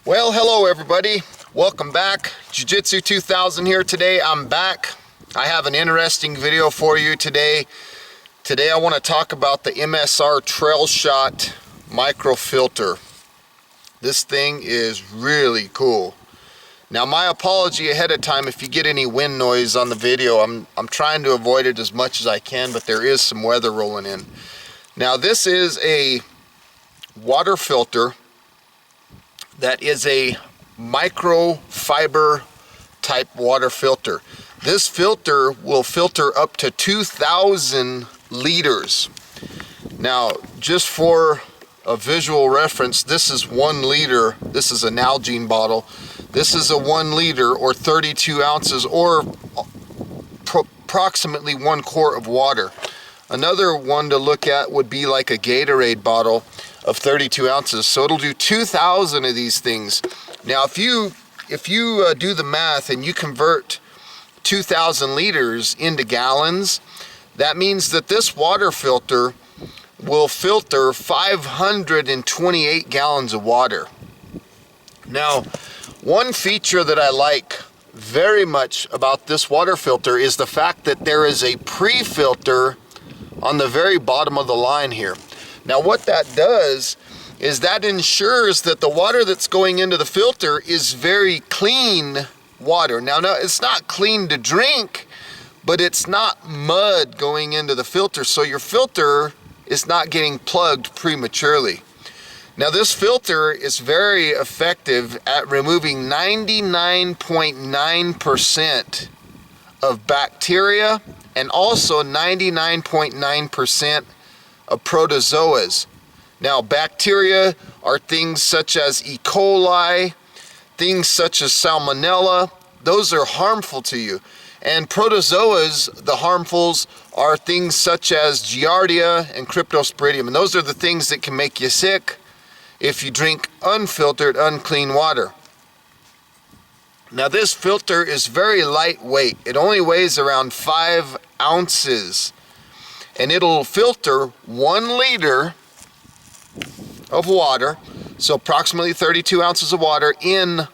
Well, hello everybody. Welcome back. Jiu-Jitsu 2000 here today. I'm back. I have an interesting video for you today. Today I want to talk about the MSR Trail Shot micro filter. This thing is really cool. Now, my apology ahead of time if you get any wind noise on the video. I'm trying to avoid it as much as I can, but there is some weather rolling in. Now, this is a water filter that is a microfiber type water filter. This filter will filter up to 2,000 liters. Now, just for a visual reference, this is 1 liter. This is a Nalgene bottle. This is a 1 liter or 32 ounces or approximately 1 quart of water. Another one to look at would be like a Gatorade bottle of 32 ounces. So it'll do 2,000 of these things. Now, if you do the math and you convert 2,000 liters into gallons, that means that this water filter will filter 528 gallons of water. Now, one feature that I like very much about this water filter is the fact that there is a pre-filter on the very bottom of the line here. Now, what that does is that ensures that the water that's going into the filter is very clean water. Now, it's not clean to drink, but it's not mud going into the filter, so your filter is not getting plugged prematurely. Now, this filter is very effective at removing 99.9% of bacteria and also 99.9% of protozoas. Now, bacteria are things such as E. coli, things such as salmonella. Those are harmful to you. And protozoas, the harmfuls, are things such as Giardia and Cryptosporidium. And those are the things that can make you sick if you drink unfiltered, unclean water. Now, this filter is very lightweight. It only weighs around 5 ounces. And it'll filter 1 liter of water, so approximately 32 ounces of water, in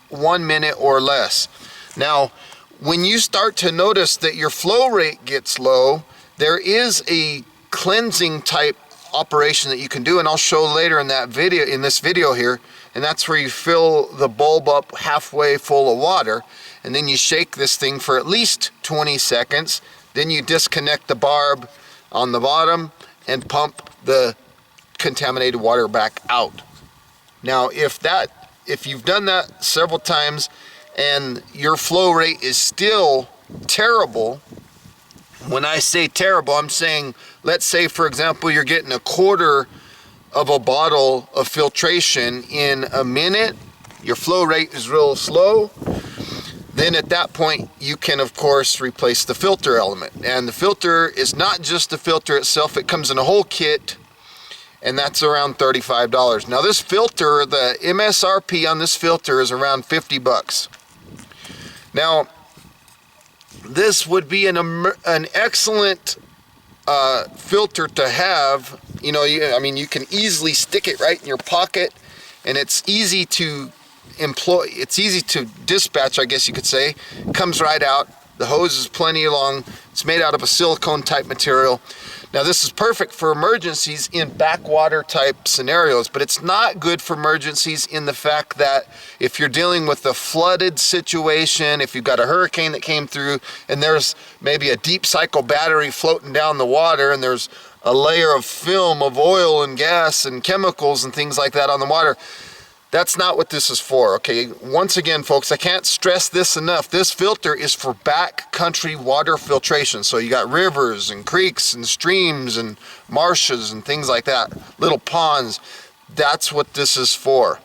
1 minute or less. Now, when you start to notice that your flow rate gets low, there is a cleansing type operation that you can do, and I'll show later in this video here, and that's where you fill the bulb up halfway full of water, and then you shake this thing for at least 20 seconds, then you disconnect the barb on the bottom and pump the contaminated water back out. Now, if you've done that several times and your flow rate is still terrible, when I say terrible, I'm saying, let's say for example you're getting 1/4 of a bottle of filtration in a minute, your flow rate is real slow, then at that point you can of course replace the filter element. And the filter is not just the filter itself, it comes in a whole kit, and that's around $35. Now, this filter, the MSRP on this filter is around 50 bucks. Now, this would be an excellent filter to have. You know, you can easily stick it right in your pocket, and it's easy to employ. It's easy to dispatch, I guess you could say. It comes right out. The hose is plenty long. It's made out of a silicone type material. Now, this is perfect for emergencies in backwater type scenarios, but it's not good for emergencies in the fact that if you're dealing with a flooded situation, if you've got a hurricane that came through and there's maybe a deep cycle battery floating down the water and there's a layer of film of oil and gas and chemicals and things like that on the water, that's not what this is for, okay? Once again, folks, I can't stress this enough. This filter is for backcountry water filtration. So you got rivers and creeks and streams and marshes and things like that, little ponds. That's what this is for.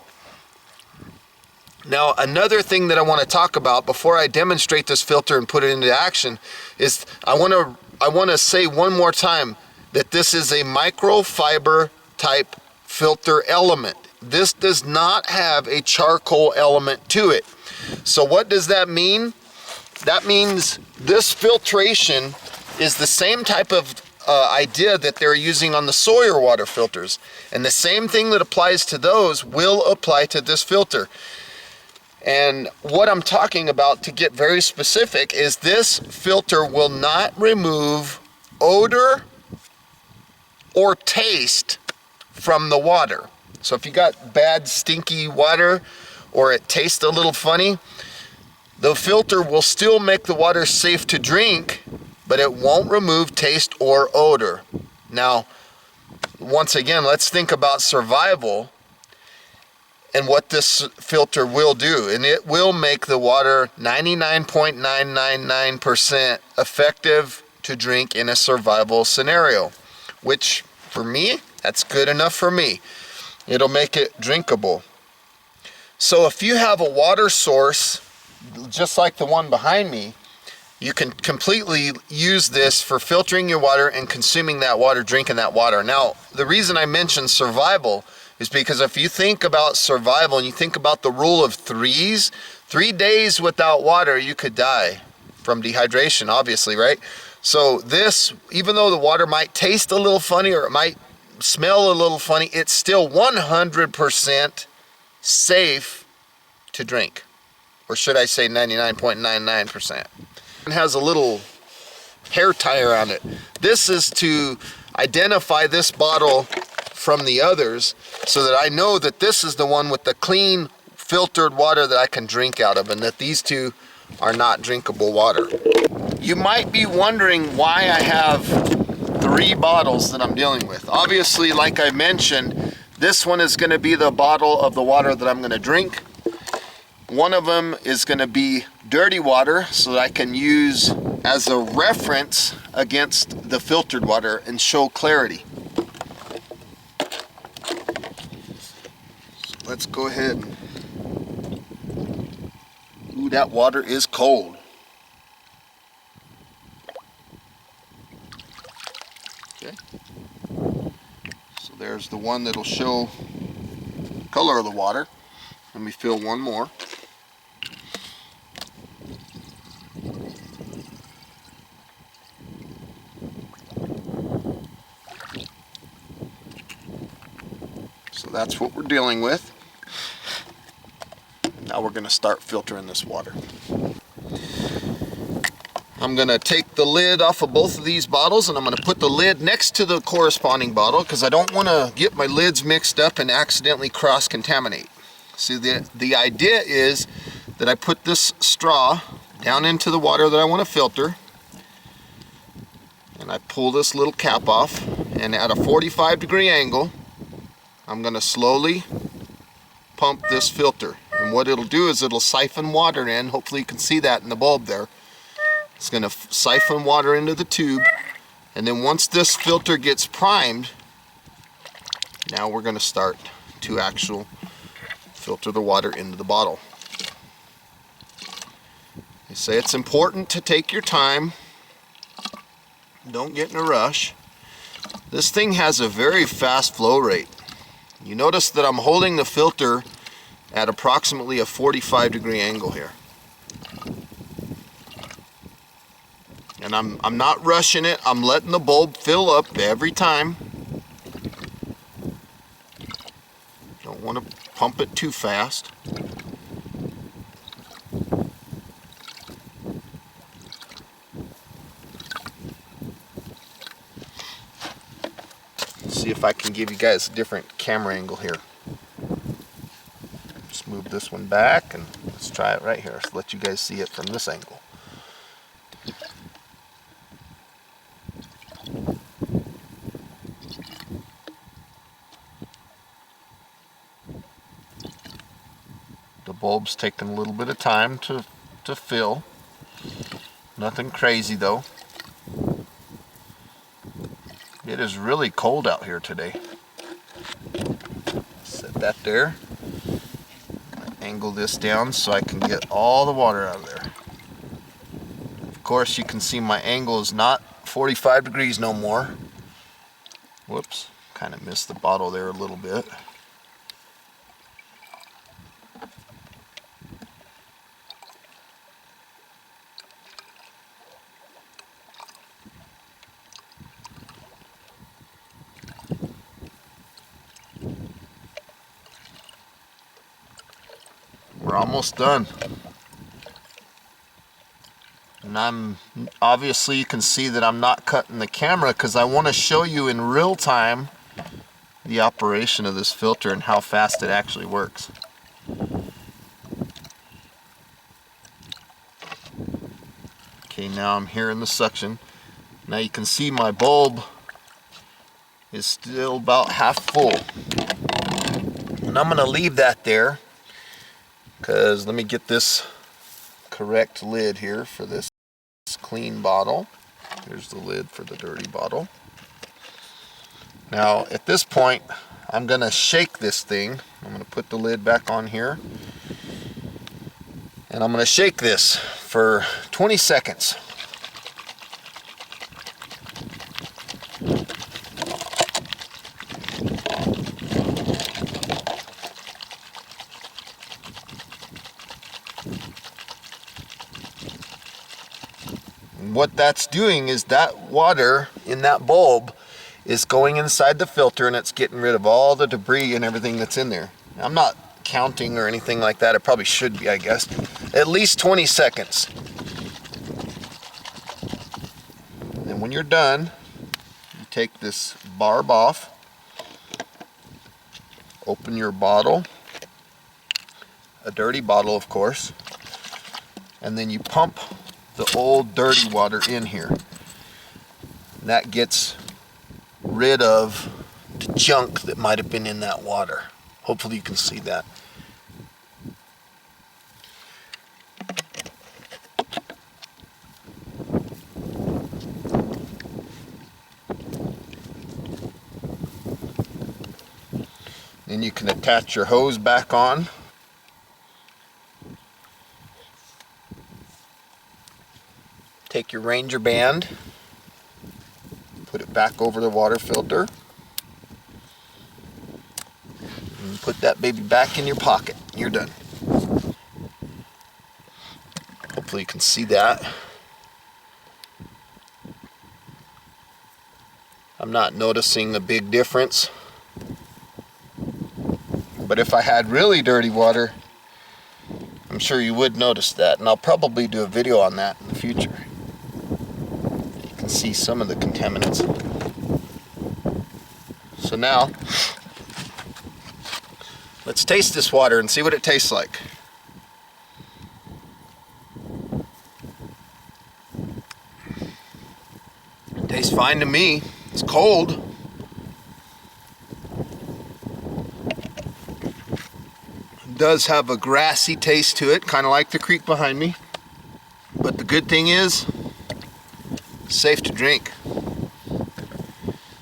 Now, another thing that I want to talk about before I demonstrate this filter and put it into action is I want to say one more time that this is a microfiber type filter element. This does not have a charcoal element to it. So what does that mean? That means this filtration is the same type of idea that they're using on the Sawyer water filters. And the same thing that applies to those will apply to this filter. And what I'm talking about, to get very specific, is this filter will not remove odor or taste from the water. So if you got bad stinky water or it tastes a little funny, the filter will still make the water safe to drink, but it won't remove taste or odor. Now, once again, let's think about survival and what this filter will do. And it will make the water 99.999% effective to drink in a survival scenario, which for me, that's good enough for me. It'll make it drinkable. So if you have a water source, just like the one behind me, you can completely use this for filtering your water and consuming that water, drinking that water. Now, the reason I mentioned survival is because if you think about survival and you think about the rule of threes, 3 days without water, you could die from dehydration, obviously, right? So this, even though the water might taste a little funny or it might smell a little funny, it's still 100% safe to drink. Or should I say 99.99%. It has a little hair tie around it. This is to identify this bottle from the others so that I know that this is the one with the clean filtered water that I can drink out of, and that these two are not drinkable water. You might be wondering why I have 3 bottles that I'm dealing with. Obviously, like I mentioned, this one is going to be the bottle of the water that I'm going to drink. One of them is going to be dirty water, so that I can use as a reference against the filtered water and show clarity. So let's go ahead. Ooh, that water is cold. Okay. So there's the one that'll show color of the water. Let me fill one more. So that's what we're dealing with. Now we're going to start filtering this water. I'm going to take the lid off of both of these bottles, and I'm going to put the lid next to the corresponding bottle because I don't want to get my lids mixed up and accidentally cross-contaminate. See, the idea is that I put this straw down into the water that I want to filter, and I pull this little cap off, and at a 45-degree angle, I'm going to slowly pump this filter. And what it'll do is it'll siphon water in. Hopefully you can see that in the bulb there. It's going to siphon water into the tube, and then once this filter gets primed, now we're going to start to actually filter the water into the bottle. They say it's important to take your time. Don't get in a rush. This thing has a very fast flow rate. You notice that I'm holding the filter at approximately a 45-degree angle here. And I'm not rushing it. I'm letting the bulb fill up every time. Don't want to pump it too fast. See if I can give you guys a different camera angle here. Just move this one back and let's try it right here. So let you guys see it from this angle. The bulb's taking a little bit of time to fill. Nothing crazy though. It is really cold out here today. Set that there. Angle this down so I can get all the water out of there. Of course, you can see my angle is not 45 degrees no more. Whoops, kind of missed the bottle there a little bit. We're almost done. And obviously you can see that I'm not cutting the camera because I want to show you in real time the operation of this filter and how fast it actually works. Okay, now I'm here in the suction. Now you can see my bulb is still about half full. And I'm going to leave that there because let me get this correct lid here for this clean bottle. Here's the lid for the dirty bottle. Now at this point I'm going to shake this thing. I'm going to put the lid back on here and I'm going to shake this for 20 seconds. What that's doing is that water in that bulb is going inside the filter and it's getting rid of all the debris and everything that's in there. I'm not counting or anything like that. It probably should be, I guess. At least 20 seconds. And when you're done, you take this barb off, open your bottle, a dirty bottle of course, and then you pump the old dirty water in here. And that gets rid of the junk that might have been in that water. Hopefully you can see that. Then you can attach your hose back on. Take your Ranger band, put it back over the water filter, and put that baby back in your pocket. You're done. Hopefully you can see that. I'm not noticing a big difference, but if I had really dirty water, I'm sure you would notice that, and I'll probably do a video on that in the future. See some of the contaminants. So now let's taste this water and see what it tastes like. It tastes fine to me. It's cold. It does have a grassy taste to it, kind of like the creek behind me. But the good thing is safe to drink.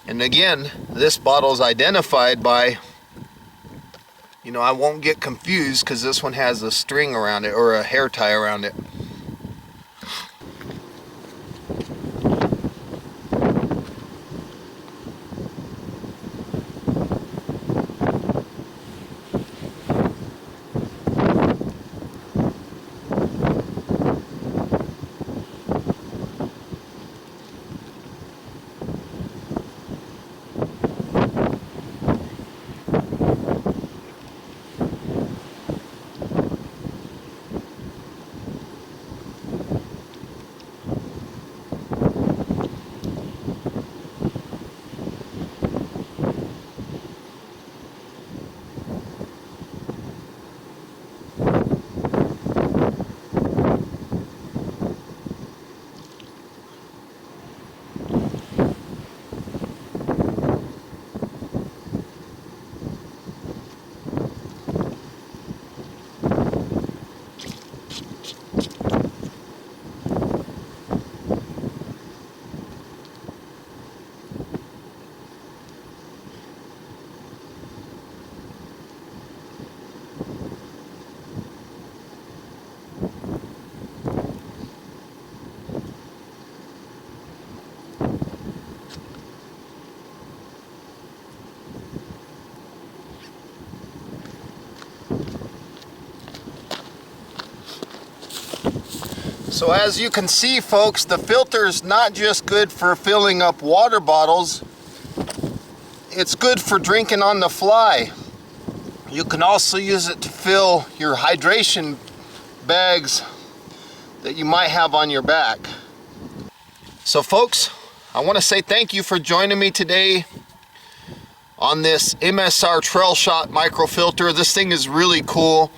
And again, this bottle is identified by, I won't get confused because this one has a string around it or a hair tie around it. So as you can see, folks, the filter is not just good for filling up water bottles, it's good for drinking on the fly. You can also use it to fill your hydration bags that you might have on your back. So folks, I want to say thank you for joining me today on this MSR Trail Shot microfilter. This thing is really cool.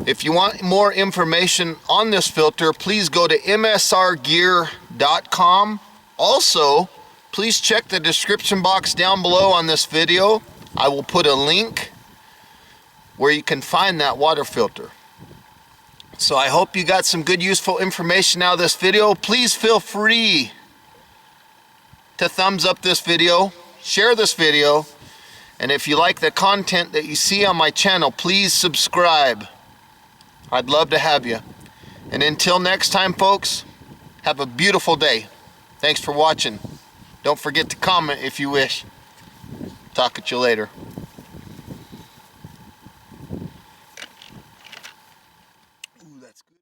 If you want more information on this filter, please go to msrgear.com. Also, please check the description box down below on this video. I will put a link where you can find that water filter. So I hope you got some good useful information out of this video. Please feel free to thumbs up this video, share this video, and if you like the content that you see on my channel, please subscribe. I'd love to have you. And until next time, folks, have a beautiful day. Thanks for watching. Don't forget to comment if you wish. Talk at you later.